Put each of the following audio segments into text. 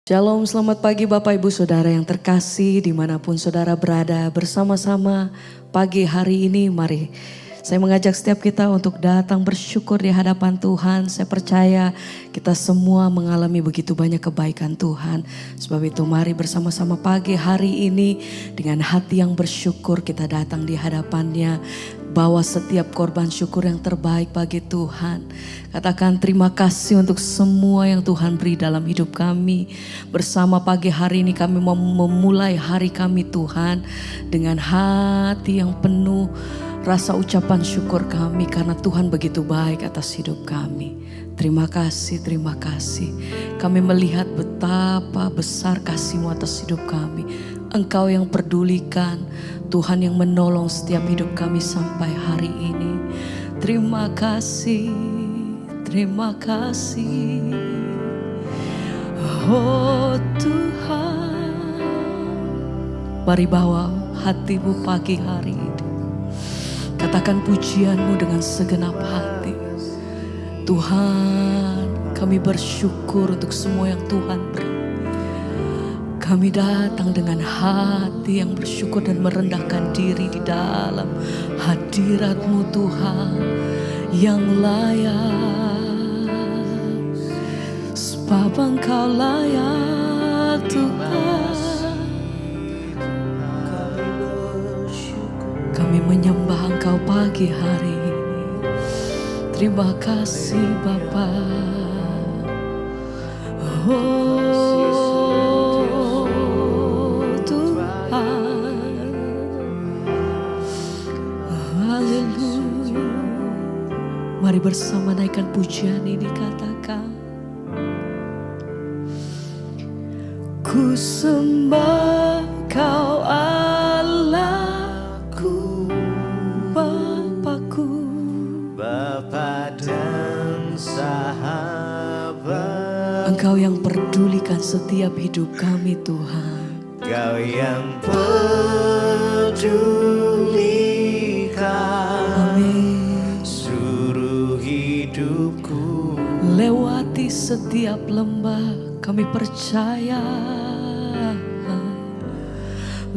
Shalom, selamat pagi Bapak Ibu Saudara yang terkasih dimanapun saudara berada bersama-sama pagi hari ini. Mari saya mengajak setiap kita untuk datang bersyukur di hadapan Tuhan. Saya percaya kita semua mengalami begitu banyak kebaikan Tuhan. Sebab itu mari bersama-sama pagi hari ini dengan hati yang bersyukur kita datang di hadapannya. Bawa setiap korban syukur yang terbaik bagi Tuhan. Katakan terima kasih untuk semua yang Tuhan beri dalam hidup kami. Bersama pagi hari ini kami memulai hari kami Tuhan dengan hati yang penuh rasa ucapan syukur kami karena Tuhan begitu baik atas hidup kami. Terima kasih, terima kasih. Kami melihat betapa besar kasih-Mu atas hidup kami. Engkau yang pedulikan, Tuhan yang menolong setiap hidup kami sampai hari ini. Terima kasih, terima kasih. Oh Tuhan, mari bawa hatimu pagi hari ini. Katakan pujianmu dengan segenap hati. Tuhan, kami bersyukur untuk semua yang Tuhan beri. Kami datang dengan hati yang bersyukur dan merendahkan diri di dalam hadirat-Mu Tuhan yang layak. Sebab Engkau layak Tuhan. Kami menyembah Engkau pagi hari ini. Terima kasih Bapa. Mari bersama naikkan pujian ini, katakan. Ku sembah Kau Allahku, Bapakku, Bapa dan sahabat. Engkau yang pedulikan setiap hidup kami Tuhan. Kau yang pedulikan. Amin. Hidupku lewati setiap lembah, kami percaya.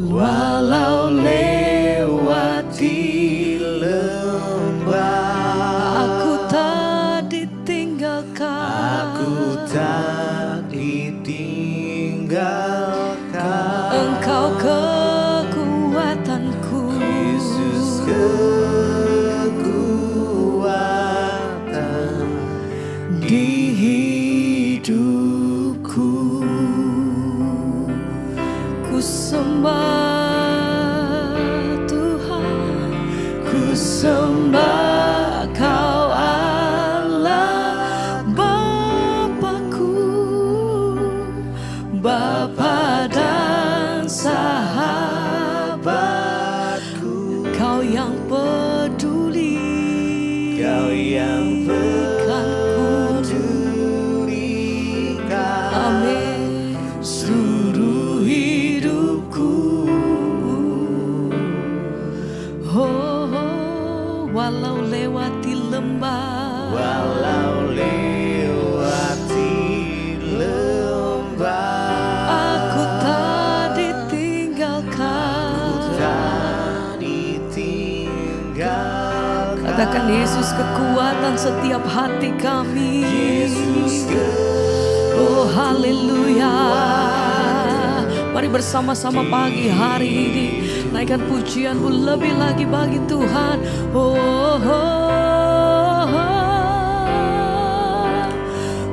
Walau lewati lembah, aku tak ditinggalkan. Aku tak ditinggalkan. Engkau kekuatanku, Yesus di hidupku. Ku sembah Tuhan, ku sembah Kau Allah, Bapakku, Bapa dan sahabatku. Kau yang peduli, Kau yang amin. Seluruh hidupku, walau lewati lembah, walau lewati lembah, aku tak ditinggalkan. tak ditinggalkan. Katakan Yesus kekuatan setiap hati kami. Yesus Oh haleluya. Mari bersama-sama pagi hari ini naikkan pujianmu lebih lagi bagi Tuhan.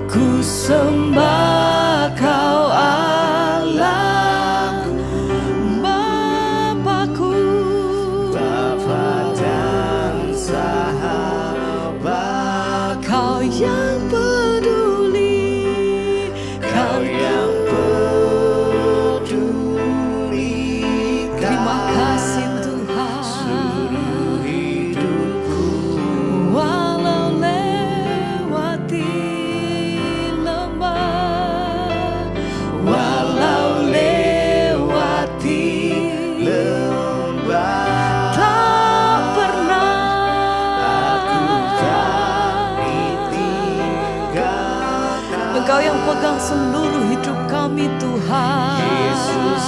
Ku sembah Kau Allah, Bapakku, Bapa dan sahabat. Kau yang peduli, Kau yang peduli. terima kasih Tuhan. Seluruh hidupku, Walau lewati lembah, walau lewati lembah, tak pernah aku tak ditinggalkan. pegang seluruh hidup kami Tuhan. Yesus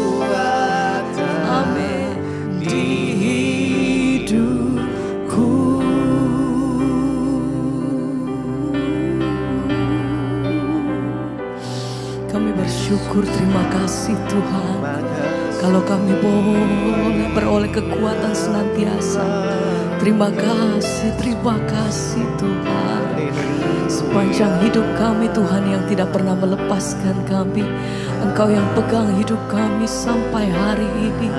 kekuatan Amin. di hidupku. Kami bersyukur, terima kasih Tuhan. Kalau kami boleh beroleh kekuatan senantiasa. Terima kasih Tuhan. Sepanjang hidup kami Tuhan yang tidak pernah melepaskan kami. Engkau yang pegang hidup kami sampai hari ini.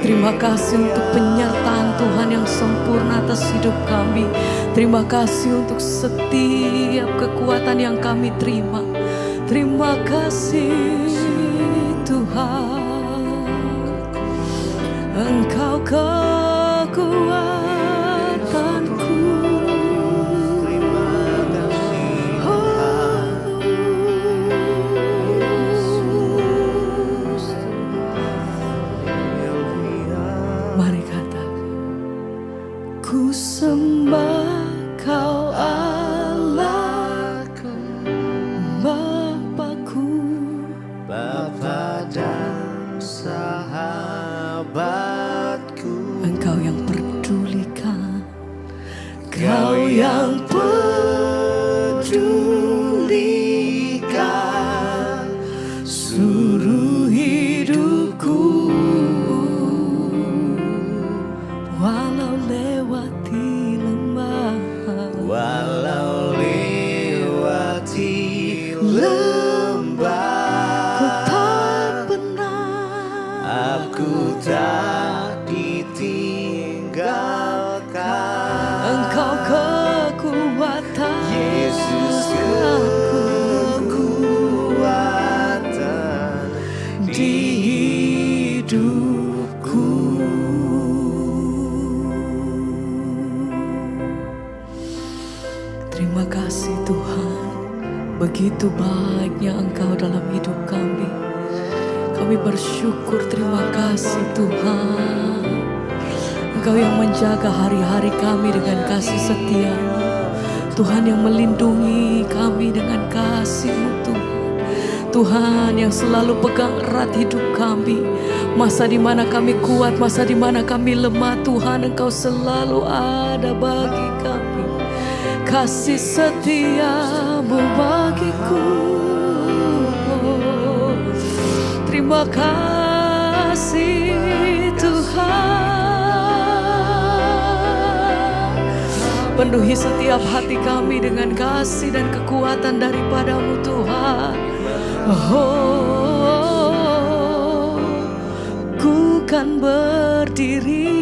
Terima kasih untuk penyertaan Tuhan yang sempurna atas hidup kami. Terima kasih untuk setiap kekuatan yang kami terima. Terima kasih Tuhan. Engkau kekuatanku. Mari kata, ku sembah Kau Allahku, Bapakku, Bapa dan sahabatku. Engkau yang pedulikan, Kau yang pedulikan seluruh hidupku. walau lewati lembah, Walau lewati lembah, ku tak pernah. aku tak ditinggalkan. Engkau kekuatan Yesus kekuatan di hidupku. Terima kasih Tuhan, begitu baiknya Engkau dalam hidup kami. Kami bersyukur, terima kasih Tuhan. Engkau yang menjaga hari-hari kami dengan kasih setia-Mu. Tuhan yang melindungi kami dengan kasih-Mu Tuhan. Tuhan yang selalu pegang erat hidup kami. Masa di mana kami kuat, masa di mana kami lemah, Tuhan Engkau selalu ada bagi kami. Kasih setia-Mu bagiku. Terima kasih Tuhan. Penuhi setiap hati kami dengan kasih dan kekuatan daripada-Mu Tuhan. Oh, ku kan berdiri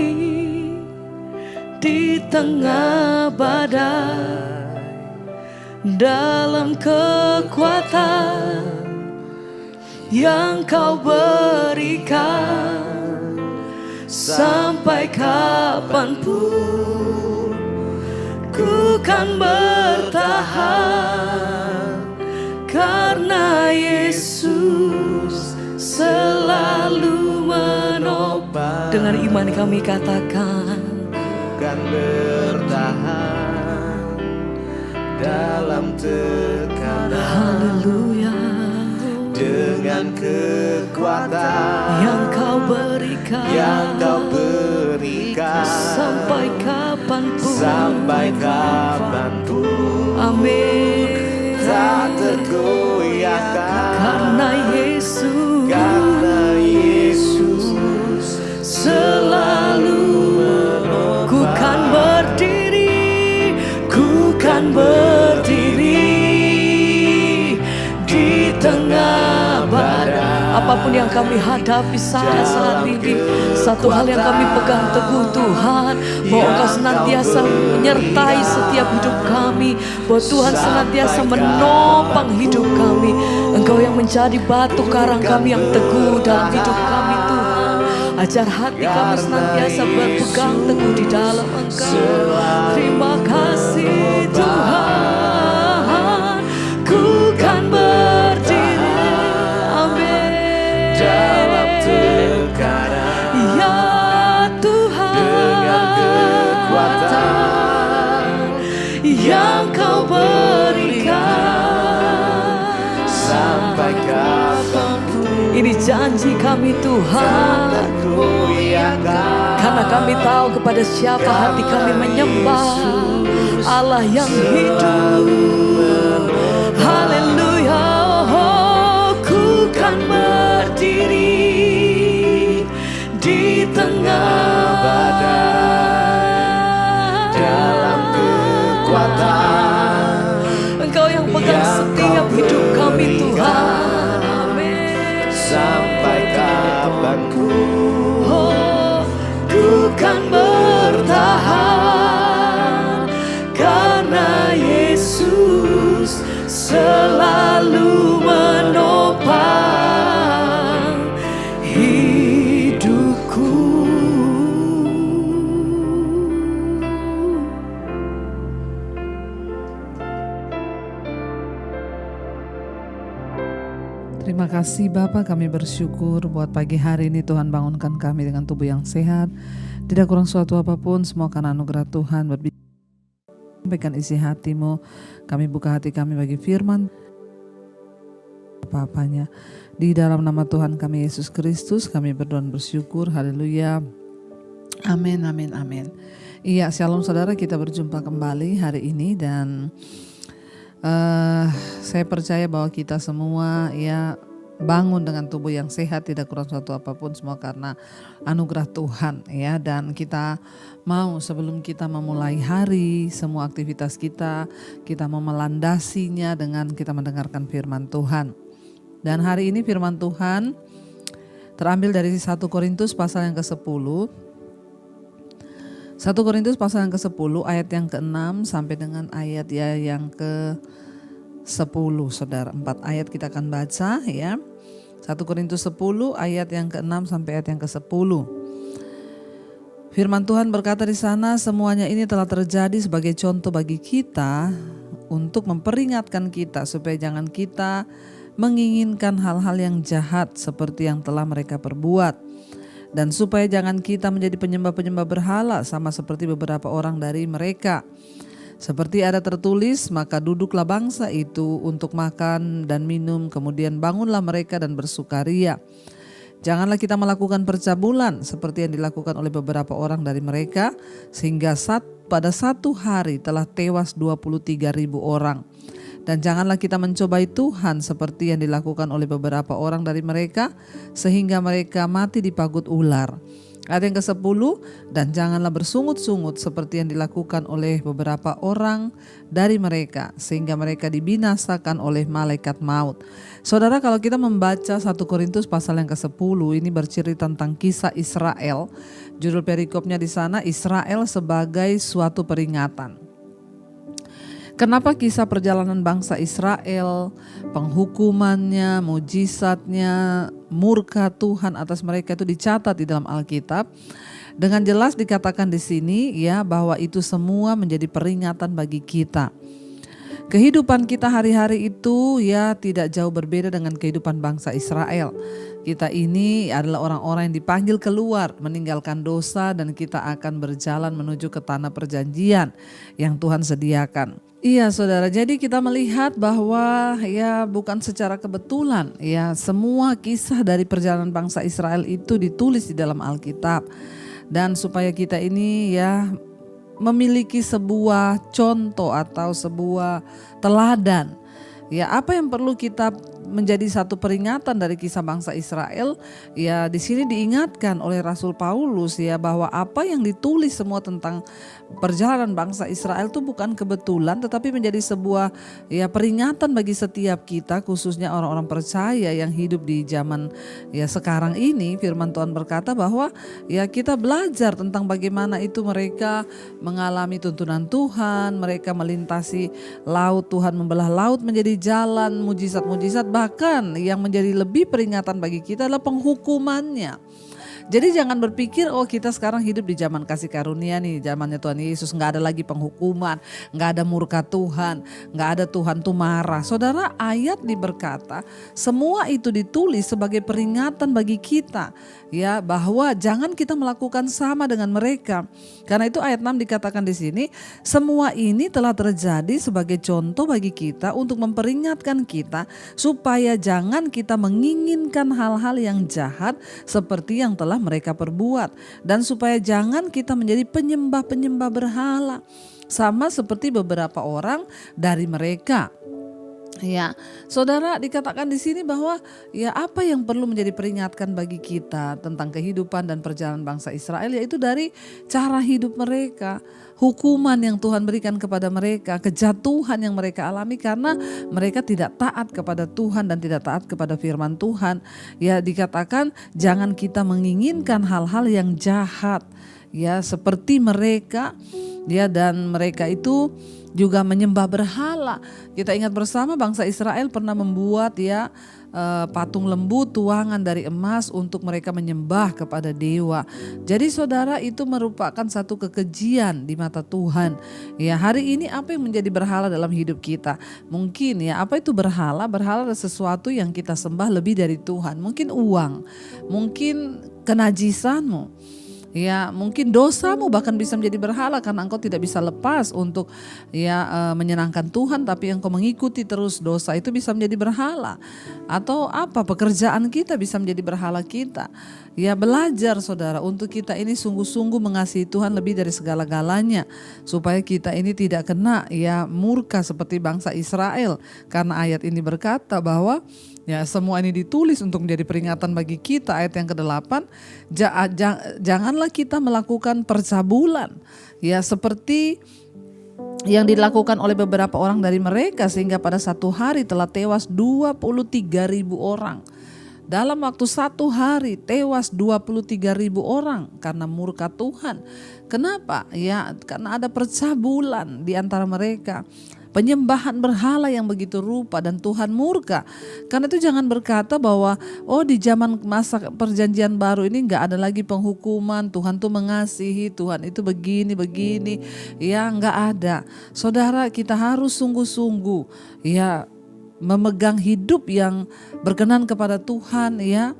di tengah badai, dalam kekuatan yang Kau berikan. Sampai kapanpun ku kan bertahan, karena Yesus selalu menopang. Dengan iman kami katakan, Kan bertahan dalam tekanan. haleluya. Dengan kekuatan Yang Kau berikan, sampai kapanpun, amin. tak tergoyahkan. Karena Yesus selalu menopang. Ku kan berdiri di tengah badai. Apapun yang kami hadapi saat ini, satu hal yang kami pegang teguh Tuhan, bahwa Engkau senantiasa menyertai setiap hidup kami, bahwa Tuhan senantiasa menopang hidup kami. Engkau yang menjadi batu karang kami yang teguh dalam hidup kami Tuhan. Ajar hati kami senantiasa berpegang teguh di dalam Engkau. Terima kasih Tuhan, ku kan berdiri, amin. Dalam tekanan, ya Tuhan, dengan kekuatan yang Kau berikan. janji kami Tuhan. tergoyahkan. Karena kami tahu kepada siapa hati kami menyembah, Allah yang hidup. Haleluya. Oh, ku kan berdiri di tengah badai dalam kekuatan. Engkau yang pegang setiap hidup kami Tuhan. Amin. Sampai kapan Oh, ku kan bertahan karena Yesus selalu menopang hidupku. Terima kasih Bapa, kami bersyukur buat pagi hari ini Tuhan bangunkan kami dengan tubuh yang sehat. Tidak kurang suatu apapun, semua karena anugerah Tuhan. Sampaikan isi hatimu, kami buka hati kami bagi firman apa-apanya. Di dalam nama Tuhan kami Yesus Kristus kami berdoa dan bersyukur. Haleluya. Amin, amin, amin. Iya, shalom saudara, kita berjumpa kembali hari ini dan saya percaya bahwa kita semua ya bangun dengan tubuh yang sehat, tidak kurang suatu apapun, semua karena anugerah Tuhan ya. Dan kita mau sebelum kita memulai hari, semua aktivitas kita mau melandasinya dengan kita mendengarkan firman Tuhan. Dan hari ini firman Tuhan terambil dari 1 Korintus pasal yang ke-10. 1 Korintus pasal yang ke-10 ayat yang ke-6 sampai dengan ayat ya yang ke-10 saudara. 4 ayat kita akan baca ya. 1 Korintus 10 ayat yang ke-6 sampai ayat yang ke-10. Firman Tuhan berkata di sana, semuanya ini telah terjadi sebagai contoh bagi kita untuk memperingatkan kita supaya jangan kita menginginkan hal-hal yang jahat seperti yang telah mereka perbuat. Dan supaya jangan kita menjadi penyembah-penyembah berhala sama seperti beberapa orang dari mereka. Seperti ada tertulis, maka duduklah bangsa itu untuk makan dan minum, kemudian bangunlah mereka dan bersukaria. Janganlah kita melakukan percabulan seperti yang dilakukan oleh beberapa orang dari mereka, sehingga pada satu hari telah tewas 23.000 orang. Dan janganlah kita mencobai Tuhan seperti yang dilakukan oleh beberapa orang dari mereka, sehingga mereka mati dipagut ular. Ayat yang ke-10, dan janganlah bersungut-sungut seperti yang dilakukan oleh beberapa orang dari mereka, sehingga mereka dibinasakan oleh malaikat maut. Saudara, kalau kita membaca 1 Korintus pasal yang ke-10, ini bercerita tentang kisah Israel. Judul perikopnya di sana, Israel sebagai suatu peringatan. Kenapa kisah perjalanan bangsa Israel, penghukumannya, mujizatnya, murka Tuhan atas mereka itu dicatat di dalam Alkitab? Dengan jelas dikatakan di sini ya bahwa itu semua menjadi peringatan bagi kita. Kehidupan kita hari-hari itu ya tidak jauh berbeda dengan kehidupan bangsa Israel. Kita ini adalah orang-orang yang dipanggil keluar meninggalkan dosa dan kita akan berjalan menuju ke tanah perjanjian yang Tuhan sediakan. Iya saudara, jadi kita melihat bahwa ya bukan secara kebetulan ya semua kisah dari perjalanan bangsa Israel itu ditulis di dalam Alkitab. Dan supaya kita ini ya memiliki sebuah contoh atau sebuah teladan. Ya, apa yang perlu kita menjadi satu peringatan dari kisah bangsa Israel? Ya, di sini diingatkan oleh Rasul Paulus ya bahwa apa yang ditulis semua tentang perjalanan bangsa Israel itu bukan kebetulan, tetapi menjadi sebuah ya peringatan bagi setiap kita, khususnya orang-orang percaya yang hidup di zaman ya sekarang ini. Firman Tuhan berkata bahwa ya kita belajar tentang bagaimana itu mereka mengalami tuntunan Tuhan, mereka melintasi laut, Tuhan membelah laut menjadi jalan, mujizat-mujizat, bahkan yang menjadi lebih peringatan bagi kita adalah penghukumannya. Jadi jangan berpikir oh kita sekarang hidup di zaman kasih karunia nih, zamannya Tuhan Yesus, nggak ada lagi penghukuman, nggak ada murka Tuhan, nggak ada Tuhan tuh marah. Saudara, ayat berkata semua itu ditulis sebagai peringatan bagi kita, ya, bahwa jangan kita melakukan sama dengan mereka. Karena itu ayat 6 dikatakan di sini, semua ini telah terjadi sebagai contoh bagi kita untuk memperingatkan kita supaya jangan kita menginginkan hal-hal yang jahat seperti yang telah mereka perbuat, dan supaya jangan kita menjadi penyembah-penyembah berhala sama seperti beberapa orang dari mereka. Ya, saudara, dikatakan di sini bahwa ya apa yang perlu menjadi peringatkan bagi kita tentang kehidupan dan perjalanan bangsa Israel, yaitu dari cara hidup mereka, hukuman yang Tuhan berikan kepada mereka, kejatuhan yang mereka alami karena mereka tidak taat kepada Tuhan dan tidak taat kepada firman Tuhan. Ya, dikatakan jangan kita menginginkan hal-hal yang jahat, ya, seperti mereka, ya, dan mereka itu juga menyembah berhala. Kita ingat bersama bangsa Israel pernah membuat patung lembu tuangan dari emas untuk mereka menyembah kepada dewa. Jadi saudara, itu merupakan satu kekejian di mata Tuhan. Ya, hari ini apa yang menjadi berhala dalam hidup kita? Mungkin ya, apa itu berhala? Berhala adalah sesuatu yang kita sembah lebih dari Tuhan. Mungkin uang, mungkin kenajisanmu. Ya, mungkin dosamu bahkan bisa menjadi berhala karena engkau tidak bisa lepas untuk menyenangkan Tuhan, tapi engkau mengikuti terus dosa, itu bisa menjadi berhala. Atau apa, pekerjaan kita bisa menjadi berhala kita. Ya, belajar saudara untuk kita ini sungguh-sungguh mengasihi Tuhan lebih dari segala-galanya, supaya kita ini tidak kena murka seperti bangsa Israel. Karena ayat ini berkata bahwa ya semua ini ditulis untuk menjadi peringatan bagi kita. Ayat yang ke-8, janganlah kita melakukan percabulan, ya, seperti yang dilakukan oleh beberapa orang dari mereka, sehingga pada satu hari telah tewas 23.000 orang. Dalam waktu satu hari tewas 23.000 orang karena murka Tuhan. Kenapa? Ya, karena ada percabulan di antara mereka. Penyembahan berhala yang begitu rupa, dan Tuhan murka. Karena itu jangan berkata bahwa di zaman masa perjanjian baru ini gak ada lagi penghukuman, Tuhan tuh mengasihi, Tuhan itu begini. Ya, gak ada. Saudara, kita harus sungguh-sungguh memegang hidup yang berkenan kepada Tuhan, ya,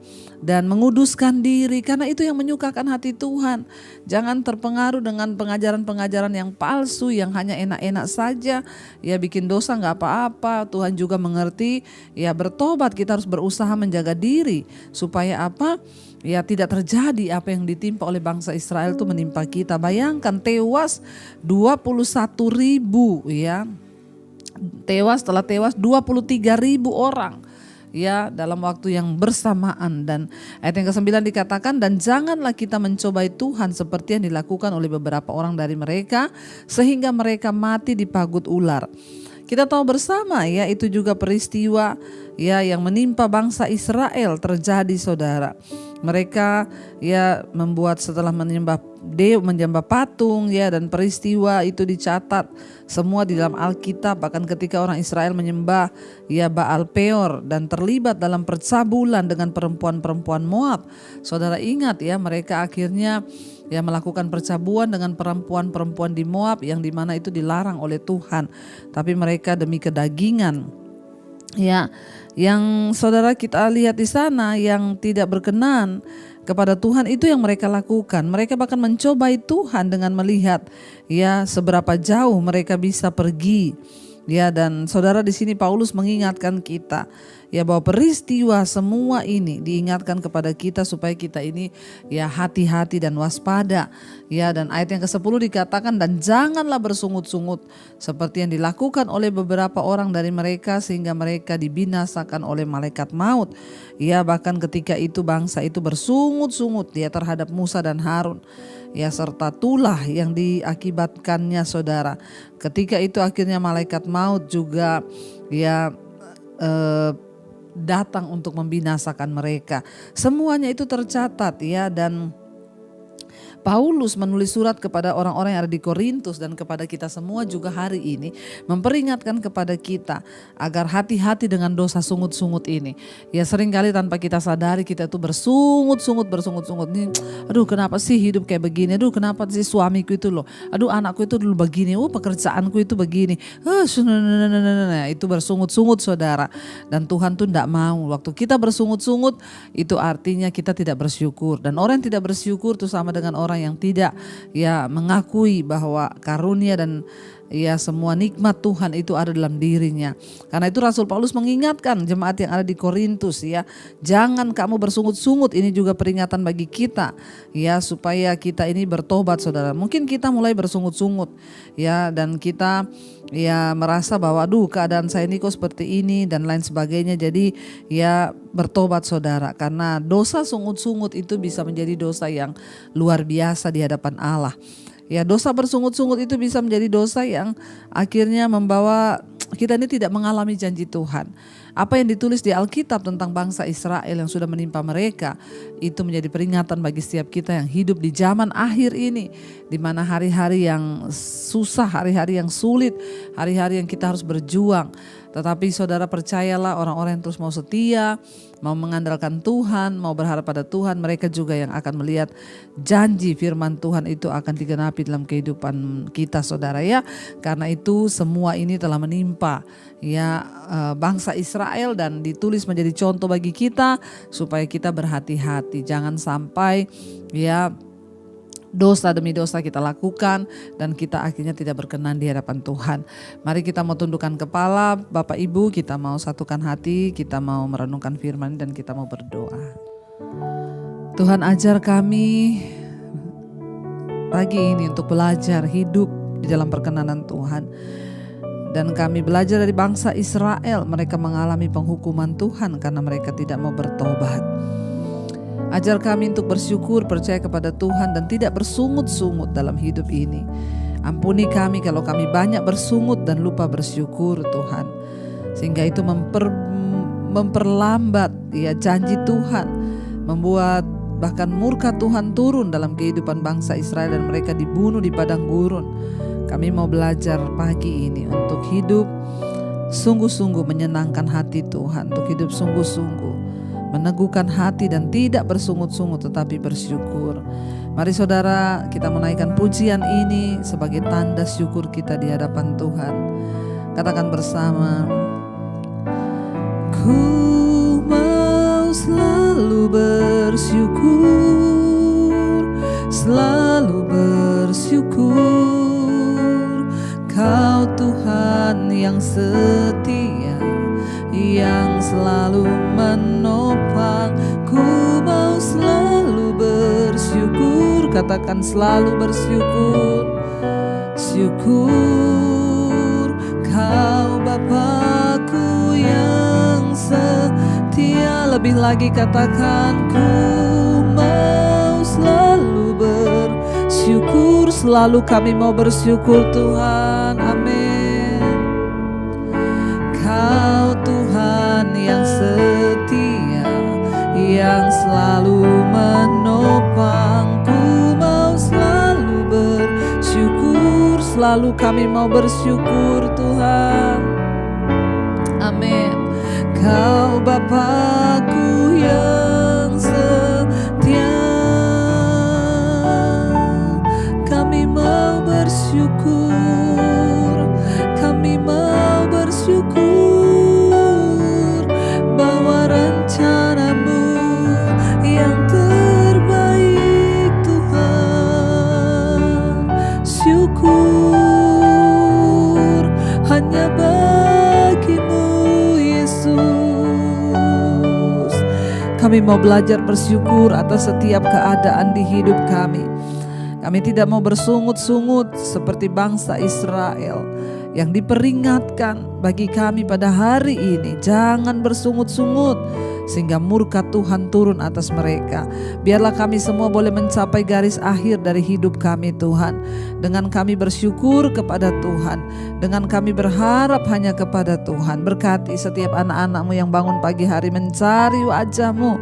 dan menguduskan diri, karena itu yang menyukakan hati Tuhan. Jangan terpengaruh dengan pengajaran-pengajaran yang palsu, yang hanya enak-enak saja, ya, bikin dosa gak apa-apa. Tuhan juga mengerti, ya, bertobat, kita harus berusaha menjaga diri supaya apa? Ya, tidak terjadi apa yang ditimpa oleh bangsa Israel itu menimpa kita. Bayangkan tewas 21.000, ya. Telah tewas 23.000 orang, ya, dalam waktu yang bersamaan. Dan ayat yang ke-9 dikatakan, dan janganlah kita mencobai Tuhan seperti yang dilakukan oleh beberapa orang dari mereka, sehingga mereka mati di pagut ular. Kita tahu bersama, ya, itu juga peristiwa, ya, yang menimpa bangsa Israel terjadi, saudara. Mereka membuat setelah menyembah patung, ya, dan peristiwa itu dicatat semua di dalam Alkitab. Bahkan ketika orang Israel menyembah Baal Peor dan terlibat dalam percabulan dengan perempuan-perempuan Moab. Saudara ingat, ya, mereka akhirnya melakukan percabulan dengan perempuan-perempuan di Moab, yang dimana itu dilarang oleh Tuhan. Tapi mereka demi kedagingan, ya, yang saudara kita lihat di sana yang tidak berkenan kepada Tuhan, itu yang mereka lakukan. Mereka bahkan mencobai Tuhan dengan melihat seberapa jauh mereka bisa pergi. Ya, dan saudara, di sini Paulus mengingatkan kita bahwa peristiwa semua ini diingatkan kepada kita supaya kita ini hati-hati dan waspada. Ya, dan ayat yang ke-10 dikatakan, dan janganlah bersungut-sungut seperti yang dilakukan oleh beberapa orang dari mereka, sehingga mereka dibinasakan oleh malaikat maut. Ya, bahkan ketika itu bangsa itu bersungut-sungut terhadap Musa dan Harun. Ya, serta tulah yang diakibatkannya, saudara. Ketika itu akhirnya malaikat maut juga datang untuk membinasakan mereka. Semuanya itu tercatat, ya, dan Paulus menulis surat kepada orang-orang yang ada di Korintus dan kepada kita semua juga hari ini, memperingatkan kepada kita agar hati-hati dengan dosa sungut-sungut ini. Ya seringkali tanpa kita sadari kita tuh bersungut-sungut. Nih, aduh kenapa sih hidup kayak begini, aduh kenapa sih suamiku itu loh, aduh anakku itu dulu begini, pekerjaanku itu begini. Itu bersungut-sungut saudara. Dan Tuhan tuh tidak mau, waktu kita bersungut-sungut itu artinya kita tidak bersyukur. Dan orang yang tidak bersyukur itu sama dengan orang yang tidak mengakui bahwa karunia dan semua nikmat Tuhan itu ada dalam dirinya. Karena itu Rasul Paulus mengingatkan jemaat yang ada di Korintus, jangan kamu bersungut-sungut. Ini juga peringatan bagi kita supaya kita ini bertobat saudara. Mungkin kita mulai bersungut-sungut dan kita merasa bahwa aduh keadaan saya ini kok seperti ini dan lain sebagainya. Jadi bertobat saudara, karena dosa sungut-sungut itu bisa menjadi dosa yang luar biasa di hadapan Allah. Dosa bersungut-sungut itu bisa menjadi dosa yang akhirnya membawa kita ini tidak mengalami janji Tuhan. Apa yang ditulis di Alkitab tentang bangsa Israel yang sudah menimpa mereka, itu menjadi peringatan bagi setiap kita yang hidup di zaman akhir ini, di mana hari-hari yang susah, hari-hari yang sulit, hari-hari yang kita harus berjuang. Tetapi saudara percayalah, orang-orang yang terus mau setia, mau mengandalkan Tuhan, mau berharap pada Tuhan, mereka juga yang akan melihat janji firman Tuhan itu akan digenapi dalam kehidupan kita saudara Karena itu semua ini telah menimpa bangsa Israel dan ditulis menjadi contoh bagi kita supaya kita berhati-hati. Jangan sampai dosa demi dosa kita lakukan dan kita akhirnya tidak berkenan di hadapan Tuhan. Mari kita mau tundukkan kepala, Bapak Ibu, kita mau satukan hati, kita mau merenungkan firman dan kita mau berdoa. Tuhan, ajar kami pagi ini untuk belajar hidup di dalam perkenanan Tuhan. Dan kami belajar dari bangsa Israel, mereka mengalami penghukuman Tuhan karena mereka tidak mau bertobat. Ajar kami untuk bersyukur, percaya kepada Tuhan dan tidak bersungut-sungut dalam hidup ini. Ampuni kami kalau kami banyak bersungut dan lupa bersyukur Tuhan. Sehingga itu memperlambat janji Tuhan, membuat bahkan murka Tuhan turun dalam kehidupan bangsa Israel dan mereka dibunuh di padang gurun. Kami mau belajar pagi ini untuk hidup sungguh-sungguh menyenangkan hati Tuhan, untuk hidup sungguh-sungguh meneguhkan hati dan tidak bersungut-sungut tetapi bersyukur. Mari saudara, kita menaikkan pujian ini sebagai tanda syukur kita di hadapan Tuhan. Katakan bersama, ku mau selalu bersyukur, selalu bersyukur. Kau Tuhan yang setia, yang selalu menopang. Ku mau selalu bersyukur. Katakan selalu bersyukur. Syukur Kau Bapakku yang setia. Lebih lagi katakan, ku mau selalu bersyukur. Selalu kami mau bersyukur Tuhan. Amin. Kau Tuhan yang setia, yang selalu menopang. Ku mau selalu bersyukur. Selalu kami mau bersyukur Tuhan. Amin. Kau Bapakku yang setia, kami mau bersyukur. Kami mau bersyukur bahwa rencana-Mu yang terbaik Tuhan. Syukur hanya bagi-Mu Yesus. Kami mau belajar bersyukur atas setiap keadaan di hidup kami. Kami tidak mau bersungut-sungut seperti bangsa Israel yang diperingatkan bagi kami pada hari ini. Jangan bersungut-sungut sehingga murka Tuhan turun atas mereka. Biarlah kami semua boleh mencapai garis akhir dari hidup kami Tuhan, dengan kami bersyukur kepada Tuhan, dengan kami berharap hanya kepada Tuhan. Berkati setiap anak-anak-Mu yang bangun pagi hari mencari wajah-Mu,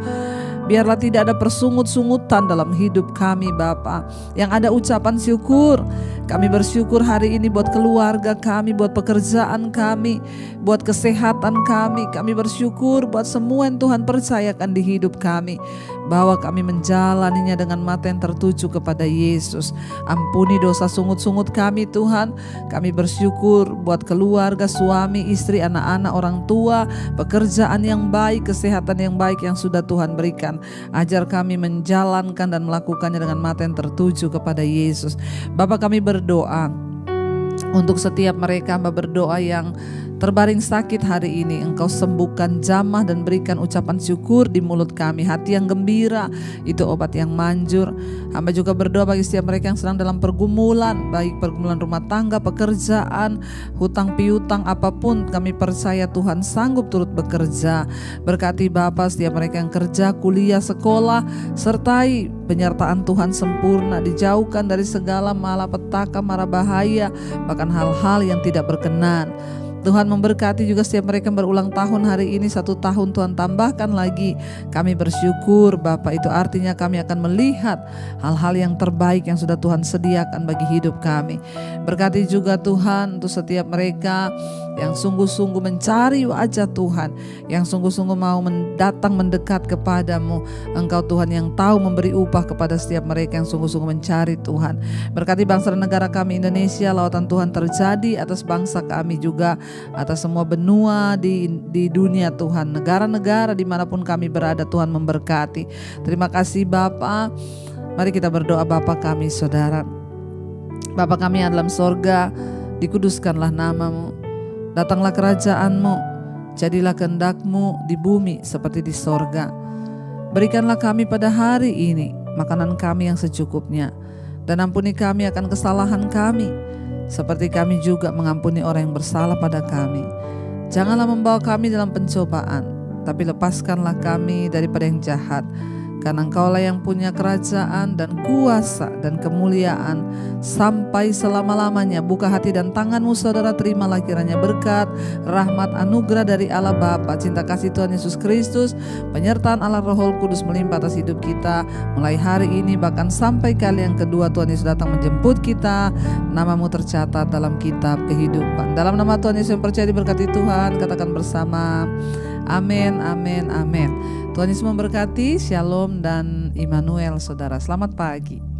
Biarlah tidak ada persungut-sungutan dalam hidup kami Bapa. Yang ada ucapan syukur. Kami bersyukur hari ini buat keluarga kami, buat pekerjaan kami, buat kesehatan kami. Kami bersyukur buat semua yang Tuhan percayakan di hidup kami, bahwa kami menjalaninya dengan mata yang tertuju kepada Yesus. Ampuni dosa sungut-sungut kami Tuhan. Kami bersyukur buat keluarga, suami, istri, anak-anak, orang tua, pekerjaan yang baik, kesehatan yang baik yang sudah Tuhan berikan. Ajar kami menjalankan dan melakukannya dengan mata yang tertuju kepada Yesus. Bapa, kami berdoa untuk setiap mereka, hamba berdoa yang terbaring sakit hari ini, Engkau sembuhkan, jamah dan berikan ucapan syukur di mulut kami. Hati yang gembira itu obat yang manjur. Hamba juga berdoa bagi setiap mereka yang sedang dalam pergumulan, baik pergumulan rumah tangga, pekerjaan, hutang piutang, apapun. Kami percaya Tuhan sanggup turut bekerja. Berkati Bapa setiap mereka yang kerja, kuliah, sekolah, sertai penyertaan Tuhan sempurna, dijauhkan dari segala malapetaka, mara bahaya, bahkan hal-hal yang tidak berkenan. Tuhan memberkati juga setiap mereka yang berulang tahun hari ini, 1 tahun Tuhan tambahkan lagi. Kami bersyukur Bapa, itu artinya kami akan melihat hal-hal yang terbaik yang sudah Tuhan sediakan bagi hidup kami. Berkati juga Tuhan untuk setiap mereka yang sungguh-sungguh mencari wajah Tuhan, yang sungguh-sungguh mau datang mendekat kepadamu. Engkau Tuhan yang tahu memberi upah kepada setiap mereka yang sungguh-sungguh mencari Tuhan. Berkati bangsa dan negara kami Indonesia, lautan Tuhan terjadi atas bangsa kami juga, atas semua benua di dunia Tuhan, negara-negara dimanapun kami berada. Tuhan memberkati. Terima kasih Bapa. Mari kita berdoa. Bapa kami saudara, Bapa kami yang dalam sorga, dikuduskanlah namamu, datanglah kerajaan-Mu, jadilah kehendak-Mu di bumi seperti di sorga. Berikanlah kami pada hari ini makanan kami yang secukupnya, dan ampuni kami akan kesalahan kami, seperti kami juga mengampuni orang yang bersalah pada kami. Janganlah membawa kami dalam pencobaan, tapi lepaskanlah kami daripada yang jahat. Karena Engkaulah yang punya kerajaan dan kuasa dan kemuliaan sampai selama-lamanya. Buka hati dan tanganmu saudara, terimalah kiranya berkat, rahmat, anugerah dari Allah Bapa, cinta kasih Tuhan Yesus Kristus, penyertaan Allah Roh Kudus melimpah atas hidup kita mulai hari ini bahkan sampai kali yang kedua Tuhan Yesus datang menjemput kita. Namamu tercatat dalam kitab kehidupan. Dalam nama Tuhan Yesus yang percaya diberkati Tuhan, katakan bersama, amin, amin, amin. Tuhan Yesus memberkati. Shalom dan Immanuel saudara. Selamat pagi.